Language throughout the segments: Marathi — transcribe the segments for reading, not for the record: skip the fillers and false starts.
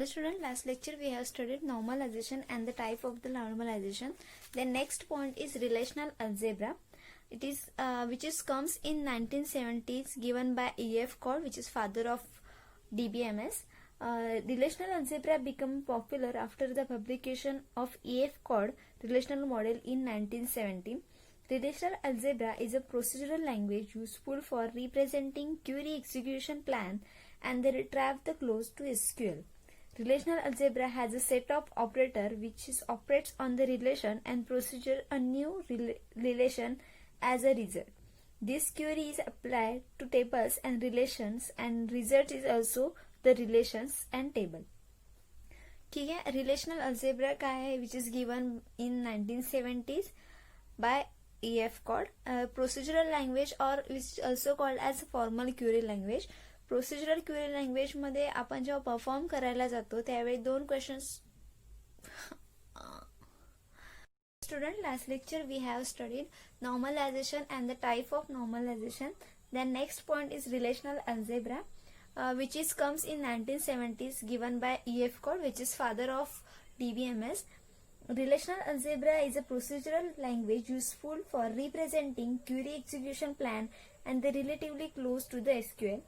The student, last lecture we have studied normalization and the type of the normalization. The next point is relational algebra. It is which comes in 1970s, given by E.F. Codd, which is father of DBMS. Relational algebra became popular after the publication of E.F. Codd relational model in 1970. Relational algebra is a procedural language useful for representing query execution plan and they retrieve the close to SQL. Relational algebra has a set of operator which operates on the relation and procedure a new relation as a result. This query is applied to tables and relations and result is also the relations and table. ठीक है, relational algebra का है which is given in 1970s by E.F. Codd. Procedural language or which is also called as formal query language. Procedural query language मध्ये आपण जेव्हा परफॉर्म करायला जातो त्यावेळी दोन questions. Student, last lecture we have studied normalization and the type of normalization. Then next point is relational algebra, which comes in 1970s, given by E.F. Codd, which is father of DBMS. Relational algebra is a procedural language useful for representing query execution plan and they relatively close to the SQL.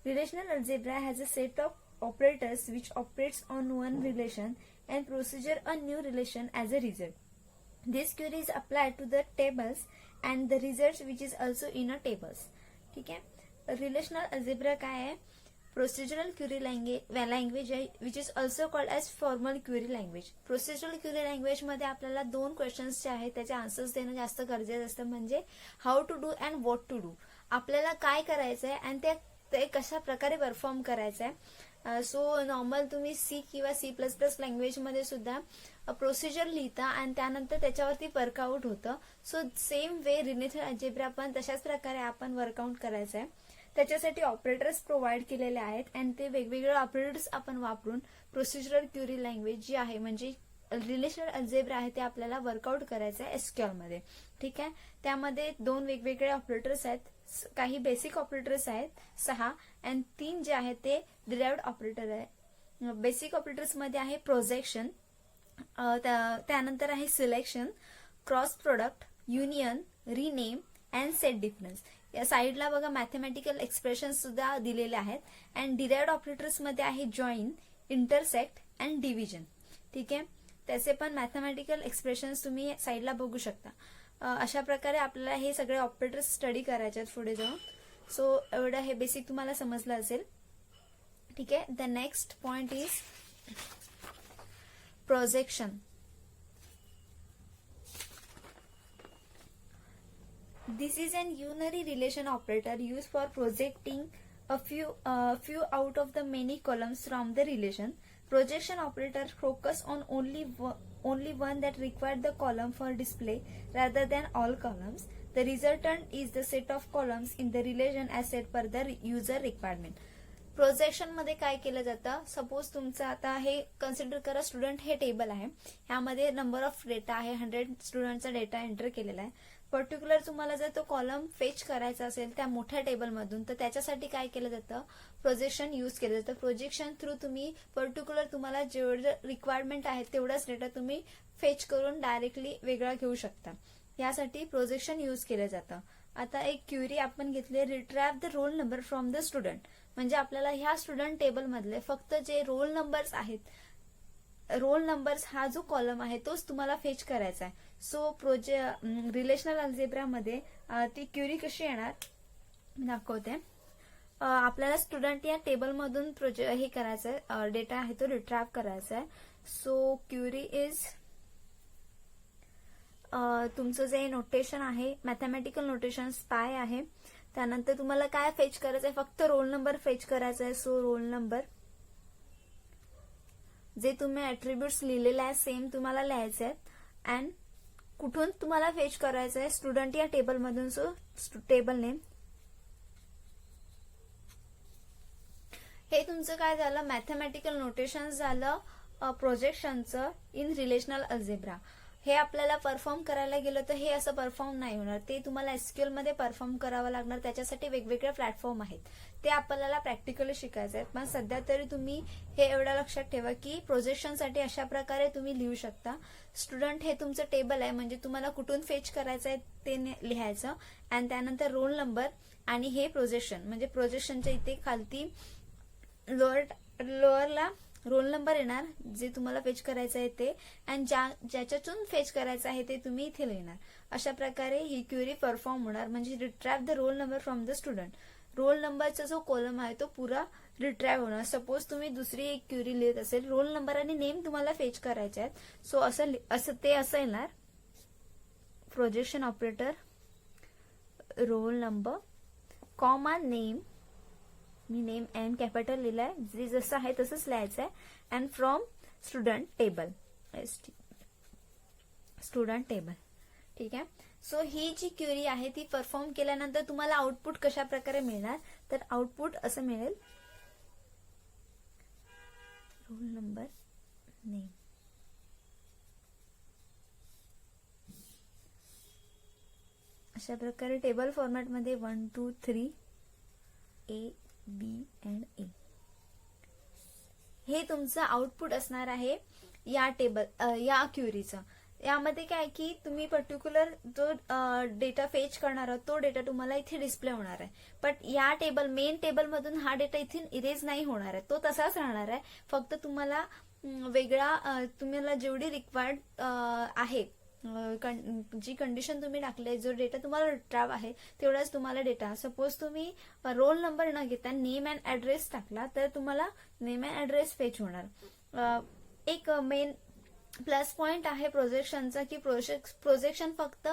Relational algebra has a set of operators which operates on one relation and procedure a new relation as a result. This query is applied to the tables and the results which is also in a tables. ठीक है, relational algebra काय आहे? Procedural query language आहे which is also called as formal query language. Procedural query language मध्ये आपल्याला दोन क्वेश्चन्स जे आहेत त्याचे आन्सर्स देणं जास्त गरजेचं असतं. म्हणजे how to do and what to do. आपल्याला काय करायचं आहे आणि ते कशा प्रकारे परफॉर्म करायचं आहे. सो नॉर्मल तुम्ही सी किंवा C++ लँग्वेज मध्ये सुद्धा प्रोसिजर लिहिता आणि त्यानंतर त्याच्यावरती वर्कआउट होतं. So same way relational algebra पण तशाच प्रकारे आपण वर्कआउट करायचं आहे. त्याच्यासाठी ऑपरेटर्स प्रोव्हाइड केलेले आहेत आणि ते वेगवेगळे ऑपरेटर्स आपण वापरून प्रोसिजरल क्वेरी लँग्वेज जी आहे म्हणजे रिलेशनल अल्जेब्रा आहे ते आपल्याला वर्कआउट करायचं आहे एसक्यूएल मध्ये. ठीक आहे, त्यामध्ये दोन वेगवेगळे ऑपरेटर्स आहेत. काही बेसिक ऑपरेटर्स आहेत 6 आणि 3 जे आहेत ते डिराइव्ड ऑपरेटर आहे. बेसिक ऑपरेटर्स मध्ये आहे प्रोजेक्शन, त्यानंतर आहे selection, cross product, union, rename and set difference. या साईडला बघा मॅथमॅटिकल एक्सप्रेशन सुद्धा दिलेले आहेत. अँड डिराइव्ड ऑपरेटर्स मध्ये आहे जॉईन, इंटरसेक्ट अँड डिव्हिजन. ठीक आहे, त्याचे पण मॅथमॅटिकल एक्सप्रेशन्स तुम्ही साईडला बघू शकता. अशा प्रकारे आपल्याला हे सगळे ऑपरेटर्स स्टडी करायचे आहेत पुढे जाऊन. सो एवढं हे बेसिक तुम्हाला समजलं असेल. ठीक आहे, the next point is projection. This is an unary relation operator used for projecting a few out of the many columns from the relation. Projection operator focus on only one that require the column for display rather than all columns. The resultant is the set of columns in the relation as set per the user requirement. Projection मध्ये काय केलं जातं? सपोज तुमचं आता हे कन्सिडर करा स्टुडंट हे टेबल आहे. ह्यामध्ये नंबर ऑफ डेटा आहे, 100 स्टुडंटचा डेटा एंटर केलेला आहे. पर्टिक्युलर तुम्हाला जर तो कॉलम फेच करायचा असेल त्या मोठ्या टेबलमधून तर त्याच्यासाठी काय केलं जातं? प्रोजेक्शन यूज केलं जातं. प्रोजेक्शन थ्रू तुम्ही पर्टिक्युलर तुम्हाला जेवढं रिक्वायरमेंट आहे तेवढाच डेटा तुम्ही फेच करून डायरेक्टली वेगळा घेऊ शकता. यासाठी प्रोजेक्शन यूज केलं जातं. आता एक क्वेरी आपण घेतली, retrieve the roll number from the student. म्हणजे आपल्याला ह्या स्टुडंट टेबल मधले फक्त जे रोल नंबर्स आहेत, रोल नंबर्स हा जो कॉलम आहे तोच तुम्हाला फेच करायचा आहे. सो रिलेशनल अल्जेब्रा मध्ये ती क्वेरी कशी येणार दाखवते. आपल्याला स्टुडंट या टेबल मधून हे करायचं आहे, डेटा आहे तो रिट्राइव करायचा आहे. सो क्वेरी इज तुमचं जे नोटेशन आहे मॅथमॅटिकल नोटेशन स्पाय आहे. त्यानंतर तुम्हाला काय फेच करायचं आहे? फक्त रोल नंबर फेच करायचा आहे. सो रोल नंबर जे तुम्ही ऍट्रिब्यूट्स लिहिलेले आहे सेम तुम्हाला लिहायचे आहेत. अँड कुठून तुम्हाला फेच करायचं आहे? स्टुडंट या टेबल मधून. So table name. हे तुमचं काय झालं? मॅथमॅटिकल नोटेशन झालं प्रोजेक्शनचं इन रिलेशनल अल्जेब्रा. हे आपल्याला परफॉर्म करायला गेलं तर हे असं परफॉर्म नाही होणार, ते तुम्हाला एसक्यूएल मध्ये परफॉर्म करावं लागणार. त्याच्यासाठी वेगवेगळे प्लॅटफॉर्म आहेत, ते आपल्याला प्रॅक्टिकली शिकायचे आहेत. पण सध्या तरी तुम्ही हे एवढं लक्षात ठेवा की प्रोजेक्शनसाठी अशा प्रकारे तुम्ही लिहू शकता. स्टुडंट हे तुमचं टेबल आहे, म्हणजे तुम्हाला कुठून फेच करायचं आहे ते लिहायचं, आणि त्यानंतर रोल नंबर आणि हे प्रोजेक्शन, म्हणजे प्रोजेक्शनच्या इथे खालती लोअरला रोल नंबर येणार, जे तुम्हाला फेच करायचं आहे ते, आणि ज्याच्यातून फेच करायचं आहे ते तुम्ही इथे लिहिणार. अशा प्रकारे ही क्वेरी परफॉर्म होणार, म्हणजे retrieve the roll number from the student. Roll नंबरचा जो कॉलम आहे तो पुरा रिट्रॅव्ह होणार. सपोज तुम्ही दुसरी एक क्वेरी लिहित असेल, रोल नंबर आणि नेम तुम्हाला फेच करायचे आहेत, सो असं येणार. Projection operator roll number comma name, मी नेम एन कॅपिटल लिहिलाय, जे जसं आहे तसंच लिहायचं आहे, and from student table, student table. ठीक आहे. सो ही जी क्वेरी आहे ती परफॉर्म केल्यानंतर तुम्हाला आउटपुट कशा प्रकारे मिळणार, तर आउटपुट असं मिळेल, रोल नंबर नेम. अशा प्रकारे टेबल फॉर्मॅटमध्ये 1 2 3 A B and A हे तुमचं आउटपुट असणार आहे या या क्वेरीचं. यामध्ये काय की तुम्ही पर्टिक्युलर जो डेटा फेच करणार आहात तो डेटा तुम्हाला इथे डिस्प्ले होणार आहे, बट या मेन टेबल मधून हा डेटा इथे इरेज नाही होणार आहे, तो तसाच राहणार आहे. फक्त तुम्हाला वेगळा तुम्हाला जेवढी रिक्वायर्ड आहे, जी कंडिशन तुम्ही टाकली, जो डेटा तुम्हाला रिट्रॅव्ह आहे तेवढाच तुम्हाला डेटा. सपोज तुम्ही रोल नंबर न घेता नेम अँड ऍड्रेस टाकला तर तुम्हाला नेम अँड ऍड्रेस फेच होणार. एक मेन प्लस पॉइंट आहे प्रोजेक्शनचा की प्रोजेक्शन फक्त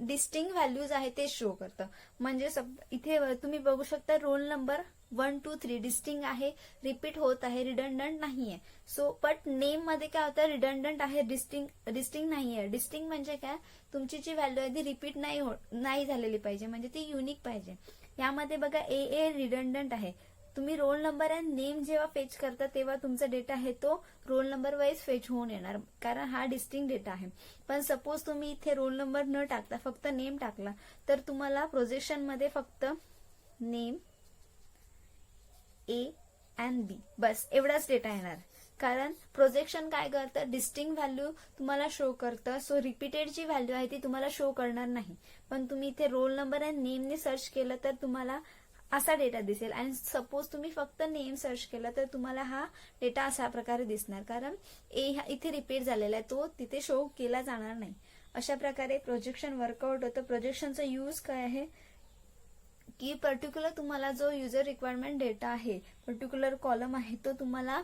डिस्टिंग व्हॅल्यूज आहे ते शो करतं. म्हणजे इथे तुम्ही बघू शकता रोल नंबर 1 2 3 डिस्टिंग आहे, रिपीट होत आहे, रिडंडंट नाहीये. सो बट नेम मध्ये काय होतं, रिडंडंट आहे, डिस्टिंग नाहीये. डिस्टिंग म्हणजे काय, तुमची जी व्हॅल्यू आहे ती रिपीट नाही झालेली पाहिजे, म्हणजे ती युनिक पाहिजे. यामध्ये बघा ए रिडंडंट आहे. तुम्ही रोल नंबर आणि नेम जेव्हा फेच करता तेव्हा तुमचा डेटा आहे तो रोल नंबर वाईज फेच होऊन येणार, कारण हा डिस्टिंग डेटा आहे. पण सपोज तुम्ही इथे रोल नंबर न टाकता फक्त नेम टाकला तर तुम्हाला प्रोजेक्शन मध्ये फक्त नेम A and B बस एवढाच डेटा येणार, कारण प्रोजेक्शन काय करतं, डिस्टिंग व्हॅल्यू तुम्हाला शो करतं. सो रिपीटेड जी व्हॅल्यू आहे ती तुम्हाला शो करणार नाही. पण तुम्ही इथे रोल नंबर आणि नेमने सर्च केलं तर तुम्हाला असा डेटा दिसेल, आणि सपोज तुम्ही फक्त नेम सर्च केलं तर तुम्हाला हा डेटा अशा प्रकारे दिसणार, कारण ए इथे रिपीट झालेला आहे, तो तिथे शो केला जाणार नाही. अशा प्रकारे प्रोजेक्शन वर्कआउट होतं. प्रोजेक्शनचा यूज काय आहे की पर्टिक्युलर तुम्हाला जो युजर रिक्वायरमेंट डेटा आहे, पर्टिक्युलर कॉलम आहे, तो तुम्हाला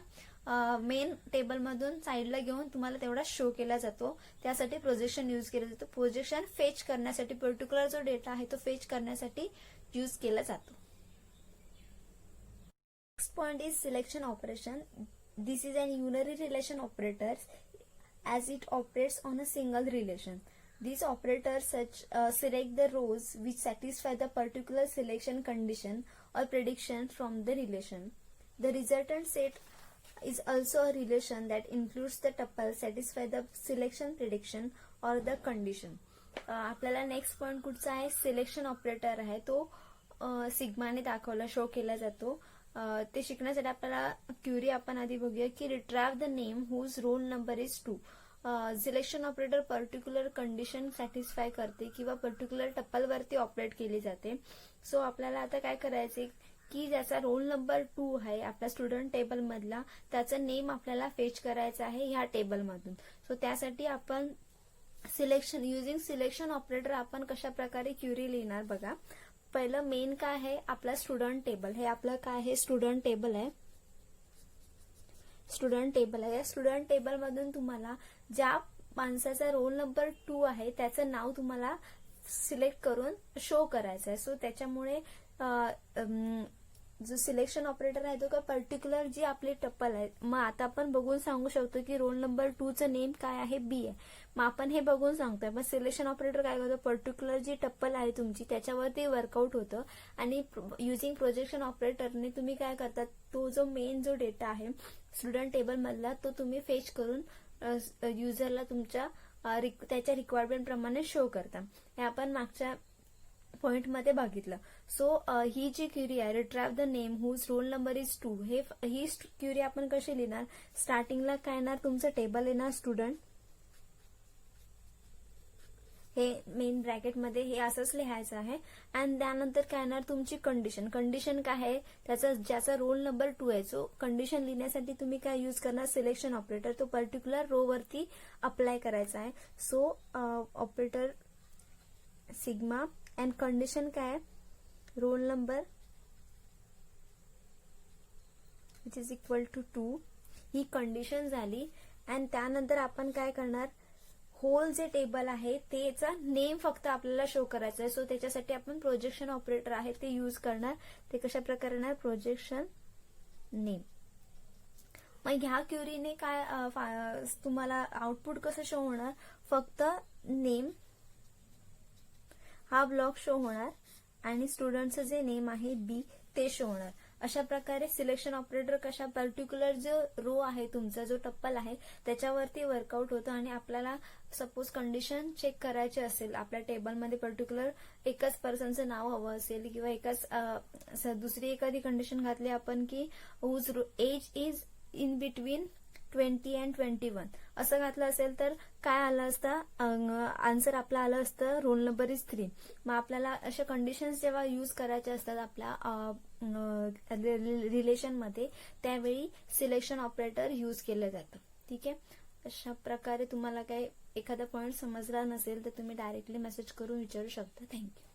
मेन टेबल मधून साईडला घेऊन तुम्हाला तेवढा शो केला जातो. त्यासाठी प्रोजेक्शन यूज केलं जातं. प्रोजेक्शन फेच करण्यासाठी, पर्टिक्युलर जो डेटा आहे तो फेच करण्यासाठी यूज केला जातो. Next point is selection operation. This is an unary relation operator as it operates on a single relation. These operators select the rows which satisfy the particular selection condition or prediction from the relation. The resultant set is also a relation that includes the tuple satisfy the selection prediction or the condition. आपल्याला नेक्स्ट पॉइंट कुठचा आहे, सिलेक्शन ऑपरेटर आहे, तो सिग्माने दाखवला, शो केला जातो. ते शिकण्यासाठी आपल्याला क्वेरी आपण आधी बघूया की retrieve the name whose roll number is 2. Selection operator particular condition satisfy करते किंवा पर्टिक्युलर टप्पल वरती ऑपरेट केली जाते. सो आपल्याला आता काय करायचे की ज्याचा रोल नंबर 2 आहे आपल्या स्टुडंट टेबल मधला, त्याचा नेम आपल्याला फेच करायचा आहे ह्या टेबल मधून. सो त्यासाठी आपण युजिंग सिलेक्शन ऑपरेटर आपण कशा प्रकारे क्वेरी लिहिणार बघा. पहिलं मेन काय आहे, आपला स्टुडंट टेबल. हे आपलं काय आहे, स्टुडंट टेबल आहे. स्टुडंट टेबल आहे. या स्टुडंट टेबल मधून तुम्हाला ज्या माणसाचा रोल नंबर 2 आहे त्याचं नाव तुम्हाला सिलेक्ट करून शो करायचं आहे. सो त्याच्यामुळे जो सिलेक्शन ऑपरेटर आहे तो का पर्टिक्युलर जी आपली टप्पल आहे. मग आता आपण बघून सांगू शकतो की रोल नंबर 2चं नेम काय आहे, बी आहे. मग आपण हे बघून सांगतोय. मग सिलेक्शन ऑपरेटर काय करतो, पर्टिक्युलर जी टप्पल आहे तुमची त्याच्यावरती वर्कआउट होतं आणि युजिंग प्रोजेक्शन ऑपरेटरने तुम्ही काय करतात, तो जो मेन जो डेटा आहे स्टुडंट टेबल मधला तो तुम्ही फेच करून युजरला तुमच्या त्याच्या रिक्वायरमेंट प्रमाणे शो करता. हे आपण मागच्या पॉइंट मध्ये बघितलं. सो ही जी क्युरी आहे, retrieve the name whose roll number is 2, ही क्युरी आपण कशी लिहिणार, स्टार्टिंगला काय येणार, तुमचं टेबल येणार स्टुडंट, हे मेन ब्रॅकेट मध्ये हे असंच लिहायचं आहे. आणि त्यानंतर काय येणार, तुमची कंडिशन. कंडिशन काय आहे, ज्याचा रोल नंबर 2 आहे. सो कंडिशन लिहिण्यासाठी तुम्ही काय यूज करणार, सिलेक्शन ऑपरेटर. तो पर्टिक्युलर रो वरती अप्लाय करायचा आहे. So operator sigma and condition काय, roll number which is equal to 2. ही कंडिशन झाली. आणि त्यानंतर आपण काय करणार, होल जे टेबल आहे त्याचा नेम फक्त आपल्याला शो करायचा आहे. सो त्याच्यासाठी आपण प्रोजेक्शन ऑपरेटर आहे ते यूज करणार. ते कशा प्रकारे येणार, प्रोजेक्शन नेम. मग ह्या क्युरीने काय तुम्हाला आउटपुट कसं शो होणार, फक्त नेम हा ब्लॉक शो होणार आणि स्टुडंटचं जे नेम आहे बी ते शो होणार. अशा प्रकारे सिलेक्शन ऑपरेटर कशा पर्टिक्युलर जो रो आहे तुमचा जो टप्पल आहे त्याच्यावरती वर्कआउट होतं. आणि आपल्याला सपोज कंडिशन चेक करायची असेल, आपल्या टेबलमध्ये पर्टिक्युलर एकच पर्सनचं नाव हवं असेल किंवा एकच दुसरी एखादी कंडिशन घातली आपण की whose age is in between 20 and 21 असं घातलं असेल तर काय आलं असतं, आन्सर आपला आलं असतं रोल नंबर इज 3. मग आपल्याला अशा कंडिशन्स जेव्हा यूज करायच्या असतात आपल्या रिलेशनमध्ये त्यावेळी सिलेक्शन ऑपरेटर यूज केलं जातं. ठीक आहे. अशा प्रकारे तुम्हाला काही एखादा पॉइंट समजला नसेल तर तुम्ही डायरेक्टली मेसेज करून विचारू शकता. थँक्यू.